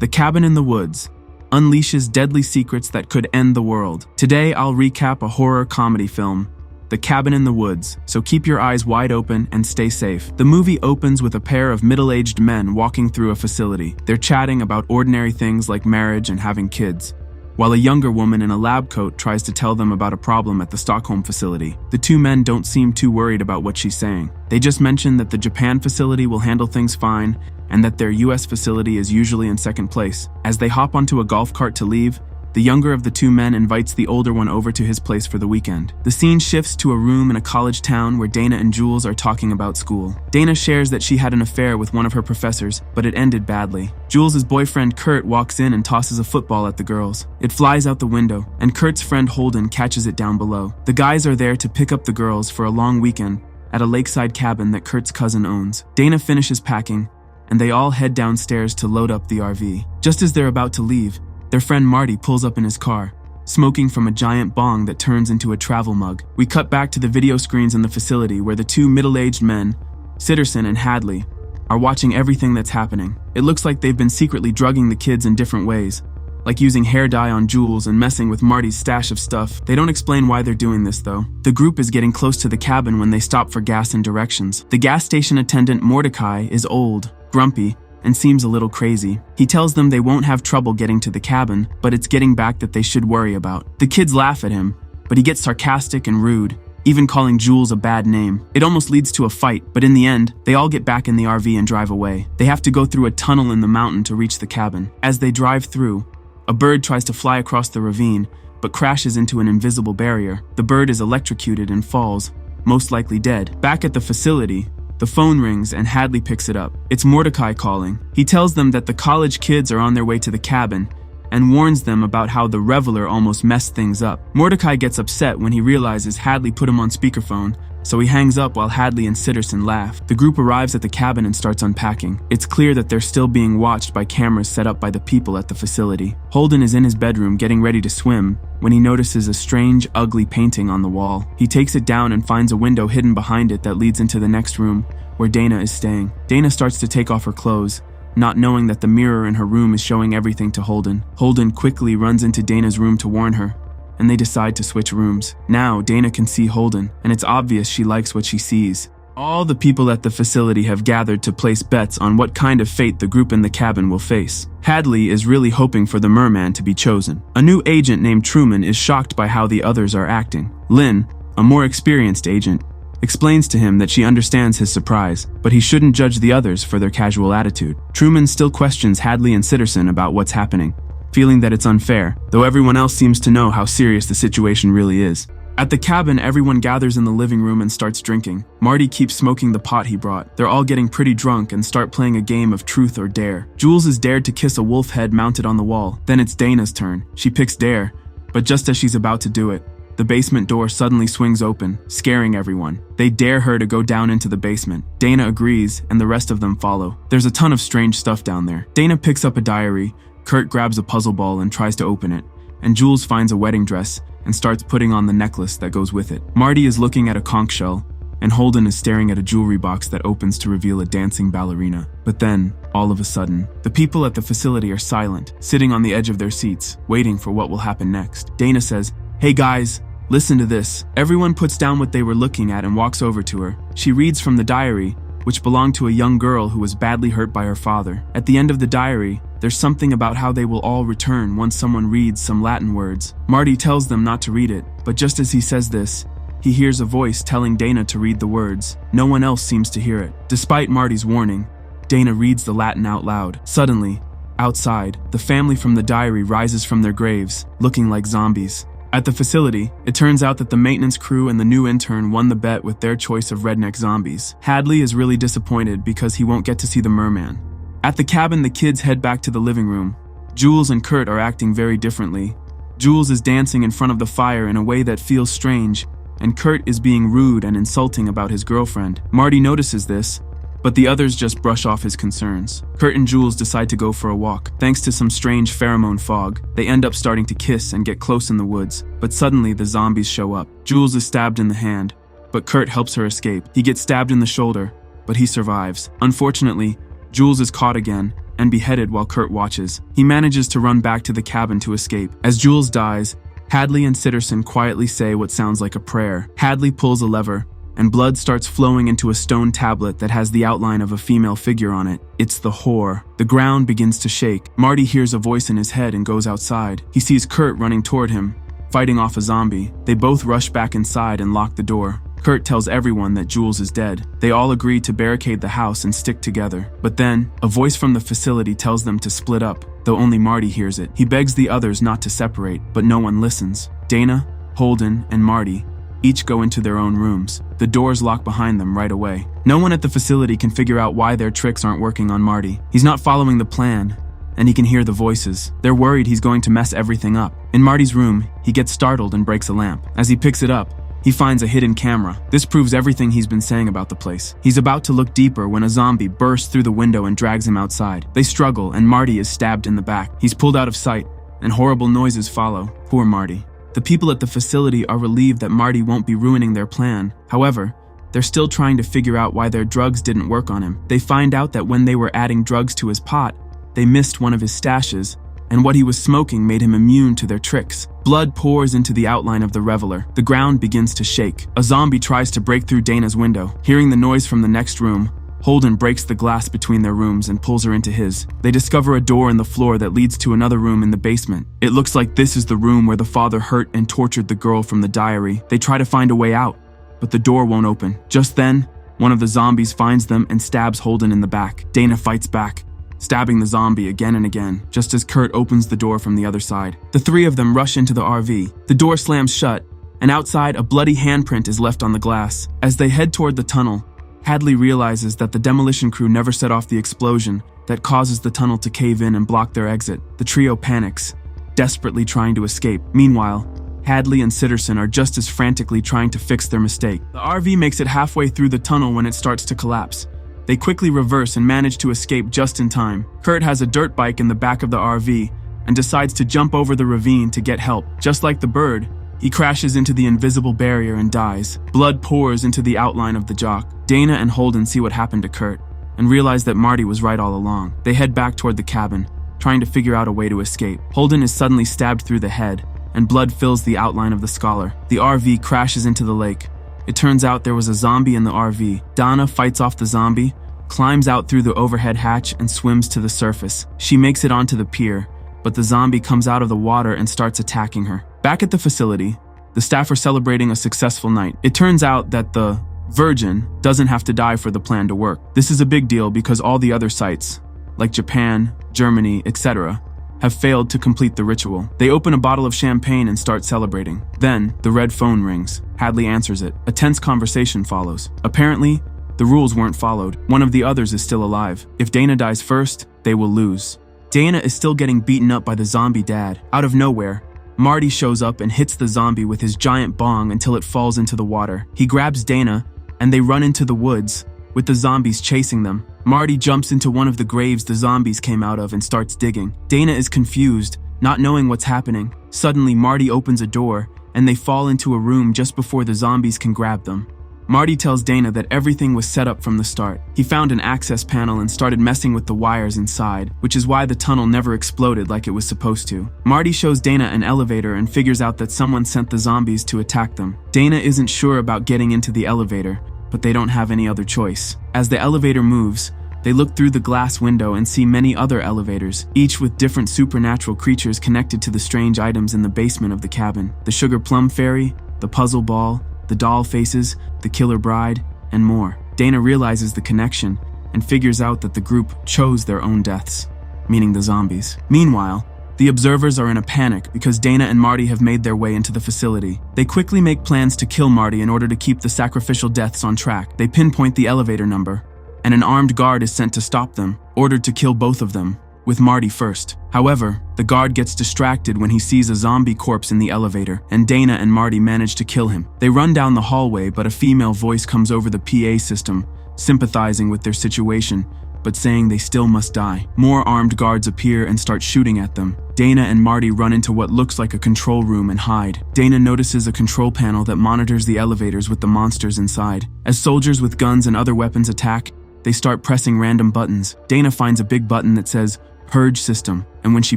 The Cabin in the Woods unleashes deadly secrets that could end the world. Today, I'll recap a horror comedy film, The Cabin in the Woods, so keep your eyes wide open and stay safe. The movie opens with a pair of middle-aged men walking through a facility. They're chatting about ordinary things like marriage and having kids, while a younger woman in a lab coat tries to tell them about a problem at the Stockholm facility. The two men don't seem too worried about what she's saying. They just mention that the Japan facility will handle things fine and that their US facility is usually in second place. As they hop onto a golf cart to leave, the younger of the two men invites the older one over to his place for the weekend. The scene shifts to a room in a college town where Dana and Jules are talking about school. Dana shares that she had an affair with one of her professors, but it ended badly. Jules' boyfriend Kurt walks in and tosses a football at the girls. It flies out the window, and Kurt's friend Holden catches it down below. The guys are there to pick up the girls for a long weekend at a lakeside cabin that Kurt's cousin owns. Dana finishes packing, and they all head downstairs to load up the RV. Just as they're about to leave, their friend Marty pulls up in his car, smoking from a giant bong that turns into a travel mug. We cut back to the video screens in the facility where the two middle-aged men, Sitterson and Hadley, are watching everything that's happening. It looks like they've been secretly drugging the kids in different ways, like using hair dye on Jules and messing with Marty's stash of stuff. They don't explain why they're doing this though. The group is getting close to the cabin when they stop for gas and directions. The gas station attendant Mordecai is old, grumpy, and seems a little crazy. He tells them they won't have trouble getting to the cabin, but it's getting back that they should worry about. The kids laugh at him, but he gets sarcastic and rude, even calling Jules a bad name. It almost leads to a fight, but in the end, they all get back in the RV and drive away. They have to go through a tunnel in the mountain to reach the cabin. As they drive through, a bird tries to fly across the ravine, but crashes into an invisible barrier. The bird is electrocuted and falls, most likely dead. Back at the facility, the phone rings and Hadley picks it up. It's Mordecai calling. He tells them that the college kids are on their way to the cabin and warns them about how the reveler almost messed things up. Mordecai gets upset when he realizes Hadley put him on speakerphone, so he hangs up while Hadley and Sitterson laugh. The group arrives at the cabin and starts unpacking. It's clear that they're still being watched by cameras set up by the people at the facility. Holden is in his bedroom getting ready to swim when he notices a strange, ugly painting on the wall. He takes it down and finds a window hidden behind it that leads into the next room where Dana is staying. Dana starts to take off her clothes, not knowing that the mirror in her room is showing everything to Holden. Holden quickly runs into Dana's room to warn her, and they decide to switch rooms. Now, Dana can see Holden, and it's obvious she likes what she sees. All the people at the facility have gathered to place bets on what kind of fate the group in the cabin will face. Hadley is really hoping for the merman to be chosen. A new agent named Truman is shocked by how the others are acting. Lynn, a more experienced agent, explains to him that she understands his surprise, but he shouldn't judge the others for their casual attitude. Truman still questions Hadley and Sitterson about what's happening, feeling that it's unfair, though everyone else seems to know how serious the situation really is. At the cabin, everyone gathers in the living room and starts drinking. Marty keeps smoking the pot he brought. They're all getting pretty drunk and start playing a game of truth or dare. Jules is dared to kiss a wolf head mounted on the wall. Then it's Dana's turn. She picks dare, but just as she's about to do it, the basement door suddenly swings open, scaring everyone. They dare her to go down into the basement. Dana agrees, and the rest of them follow. There's a ton of strange stuff down there. Dana picks up a diary, Kurt grabs a puzzle ball and tries to open it, and Jules finds a wedding dress and starts putting on the necklace that goes with it. Marty is looking at a conch shell, and Holden is staring at a jewelry box that opens to reveal a dancing ballerina. But then, all of a sudden, the people at the facility are silent, sitting on the edge of their seats, waiting for what will happen next. Dana says, "Hey guys, listen to this." Everyone puts down what they were looking at and walks over to her. She reads from the diary, which belonged to a young girl who was badly hurt by her father. At the end of the diary, there's something about how they will all return once someone reads some Latin words. Marty tells them not to read it, but just as he says this, he hears a voice telling Dana to read the words. No one else seems to hear it. Despite Marty's warning, Dana reads the Latin out loud. Suddenly, outside, the family from the diary rises from their graves, looking like zombies. At the facility, it turns out that the maintenance crew and the new intern won the bet with their choice of redneck zombies. Hadley is really disappointed because he won't get to see the merman. At the cabin, the kids head back to the living room. Jules and Kurt are acting very differently. Jules is dancing in front of the fire in a way that feels strange, and Kurt is being rude and insulting about his girlfriend. Marty notices this, but the others just brush off his concerns. Kurt and Jules decide to go for a walk. Thanks to some strange pheromone fog, they end up starting to kiss and get close in the woods, but suddenly the zombies show up. Jules is stabbed in the hand, but Kurt helps her escape. He gets stabbed in the shoulder, but he survives. Unfortunately, Jules is caught again and beheaded while Kurt watches. He manages to run back to the cabin to escape. As Jules dies, Hadley and Sitterson quietly say what sounds like a prayer. Hadley pulls a lever, and blood starts flowing into a stone tablet that has the outline of a female figure on it. It's the whore. The ground begins to shake. Marty hears a voice in his head and goes outside. He sees Kurt running toward him, fighting off a zombie. They both rush back inside and lock the door. Kurt tells everyone that Jules is dead. They all agree to barricade the house and stick together. But then, a voice from the facility tells them to split up, though only Marty hears it. He begs the others not to separate, but no one listens. Dana, Holden, and Marty each go into their own rooms. The doors lock behind them right away. No one at the facility can figure out why their tricks aren't working on Marty. He's not following the plan, and he can hear the voices. They're worried he's going to mess everything up. In Marty's room, he gets startled and breaks a lamp. As he picks it up, he finds a hidden camera. This proves everything he's been saying about the place. He's about to look deeper when a zombie bursts through the window and drags him outside. They struggle, and Marty is stabbed in the back. He's pulled out of sight, and horrible noises follow. Poor Marty. The people at the facility are relieved that Marty won't be ruining their plan. However, they're still trying to figure out why their drugs didn't work on him. They find out that when they were adding drugs to his pot, they missed one of his stashes, and what he was smoking made him immune to their tricks. Blood pours into the outline of the reveler. The ground begins to shake. A zombie tries to break through Dana's window. Hearing the noise from the next room, Holden breaks the glass between their rooms and pulls her into his. They discover a door in the floor that leads to another room in the basement. It looks like this is the room where the father hurt and tortured the girl from the diary. They try to find a way out, but the door won't open. Just then, one of the zombies finds them and stabs Holden in the back. Dana fights back, stabbing the zombie again and again, just as Kurt opens the door from the other side. The three of them rush into the RV. The door slams shut, and outside a bloody handprint is left on the glass. As they head toward the tunnel, Hadley realizes that the demolition crew never set off the explosion that causes the tunnel to cave in and block their exit. The trio panics, desperately trying to escape. Meanwhile, Hadley and Sitterson are just as frantically trying to fix their mistake. The RV makes it halfway through the tunnel when it starts to collapse. They quickly reverse and manage to escape just in time. Kurt has a dirt bike in the back of the RV and decides to jump over the ravine to get help. Just like the bird, he crashes into the invisible barrier and dies. Blood pours into the outline of the jock. Dana and Holden see what happened to Kurt and realize that Marty was right all along. They head back toward the cabin, trying to figure out a way to escape. Holden is suddenly stabbed through the head, and blood fills the outline of the scholar. The RV crashes into the lake. It turns out there was a zombie in the RV. Donna fights off the zombie, climbs out through the overhead hatch, and swims to the surface. She makes it onto the pier, but the zombie comes out of the water and starts attacking her. Back at the facility, the staff are celebrating a successful night. It turns out that the Virgin doesn't have to die for the plan to work. This is a big deal because all the other sites, like Japan, Germany, etc., have failed to complete the ritual. They open a bottle of champagne and start celebrating. Then, the red phone rings. Hadley answers it. A tense conversation follows. Apparently, the rules weren't followed. One of the others is still alive. If Dana dies first, they will lose. Dana is still getting beaten up by the zombie dad. Out of nowhere, Marty shows up and hits the zombie with his giant bong until it falls into the water. He grabs Dana, and they run into the woods, with the zombies chasing them. Marty jumps into one of the graves the zombies came out of and starts digging. Dana is confused, not knowing what's happening. Suddenly, Marty opens a door, and they fall into a room just before the zombies can grab them. Marty tells Dana that everything was set up from the start. He found an access panel and started messing with the wires inside, which is why the tunnel never exploded like it was supposed to. Marty shows Dana an elevator and figures out that someone sent the zombies to attack them. Dana isn't sure about getting into the elevator, but they don't have any other choice. As the elevator moves, they look through the glass window and see many other elevators, each with different supernatural creatures connected to the strange items in the basement of the cabin. The sugar plum fairy, the puzzle ball, the doll faces, the killer bride, and more. Dana realizes the connection and figures out that the group chose their own deaths, meaning the zombies. Meanwhile, the observers are in a panic because Dana and Marty have made their way into the facility. They quickly make plans to kill Marty in order to keep the sacrificial deaths on track. They pinpoint the elevator number, and an armed guard is sent to stop them, ordered to kill both of them, with Marty first. However, the guard gets distracted when he sees a zombie corpse in the elevator, and Dana and Marty manage to kill him. They run down the hallway, but a female voice comes over the PA system, sympathizing with their situation, but saying they still must die. More armed guards appear and start shooting at them. Dana and Marty run into what looks like a control room and hide. Dana notices a control panel that monitors the elevators with the monsters inside. As soldiers with guns and other weapons attack, They start pressing random buttons. Dana finds a big button that says purge system, and when she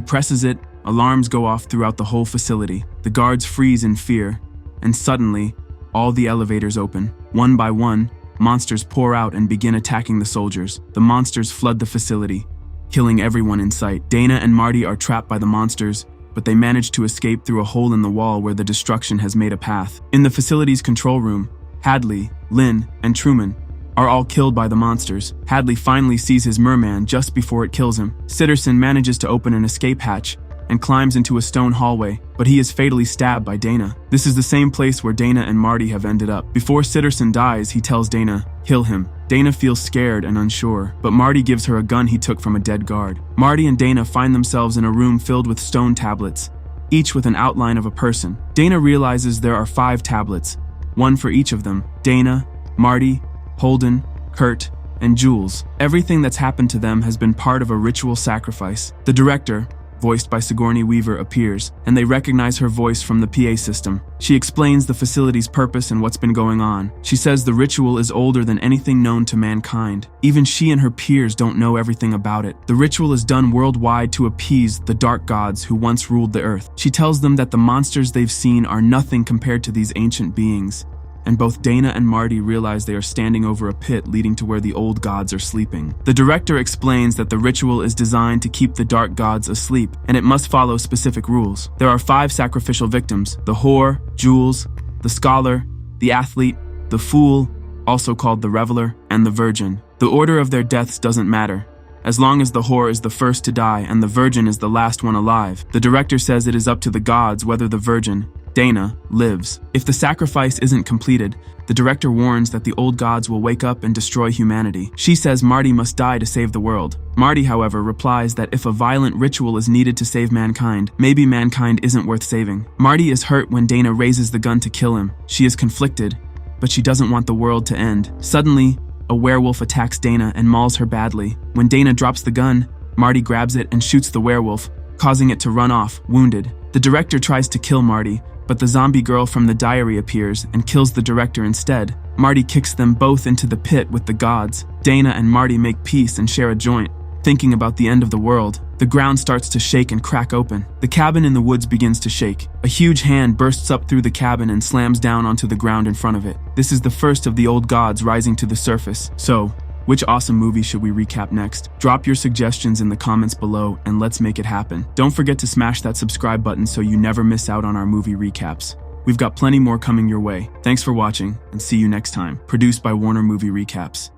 presses it, alarms go off throughout the whole facility. The guards freeze in fear, and suddenly, all the elevators open. One by one, monsters pour out and begin attacking the soldiers. The monsters flood the facility, killing everyone in sight. Dana and Marty are trapped by the monsters, but they manage to escape through a hole in the wall where the destruction has made a path. In the facility's control room, Hadley, Lynn, and Truman are all killed by the monsters. Hadley finally sees his merman just before it kills him. Sitterson manages to open an escape hatch and climbs into a stone hallway, but he is fatally stabbed by Dana. This is the same place where Dana and Marty have ended up. Before Sitterson dies, he tells Dana, "Kill him." Dana feels scared and unsure, but Marty gives her a gun he took from a dead guard. Marty and Dana find themselves in a room filled with stone tablets, each with an outline of a person. Dana realizes there are 5 tablets, one for each of them: Dana, Marty, Holden, Kurt, and Jules. Everything that's happened to them has been part of a ritual sacrifice. The director, voiced by Sigourney Weaver, appears, and they recognize her voice from the PA system. She explains the facility's purpose and what's been going on. She says the ritual is older than anything known to mankind. Even she and her peers don't know everything about it. The ritual is done worldwide to appease the dark gods who once ruled the earth. She tells them that the monsters they've seen are nothing compared to these ancient beings, and both Dana and Marty realize they are standing over a pit leading to where the old gods are sleeping. The director explains that the ritual is designed to keep the dark gods asleep, and it must follow specific rules. There are 5 sacrificial victims: the whore, Jules, the scholar, the athlete, the fool, also called the reveler, and the virgin. The order of their deaths doesn't matter, as long as the whore is the first to die and the virgin is the last one alive. The director says it is up to the gods whether the virgin, Dana, lives. If the sacrifice isn't completed, the director warns that the old gods will wake up and destroy humanity. She says Marty must die to save the world. Marty, however, replies that if a violent ritual is needed to save mankind, maybe mankind isn't worth saving. Marty is hurt when Dana raises the gun to kill him. She is conflicted, but she doesn't want the world to end. Suddenly, a werewolf attacks Dana and mauls her badly. When Dana drops the gun, Marty grabs it and shoots the werewolf, causing it to run off, wounded. The director tries to kill Marty, but the zombie girl from the diary appears and kills the director instead. Marty kicks them both into the pit with the gods. Dana and Marty make peace and share a joint, thinking about the end of the world. The ground starts to shake and crack open. The cabin in the woods begins to shake. A huge hand bursts up through the cabin and slams down onto the ground in front of it. This is the first of the old gods rising to the surface. So, which awesome movie should we recap next? Drop your suggestions in the comments below and let's make it happen. Don't forget to smash that subscribe button so you never miss out on our movie recaps. We've got plenty more coming your way. Thanks for watching and see you next time. Produced by Warner Movie Recaps.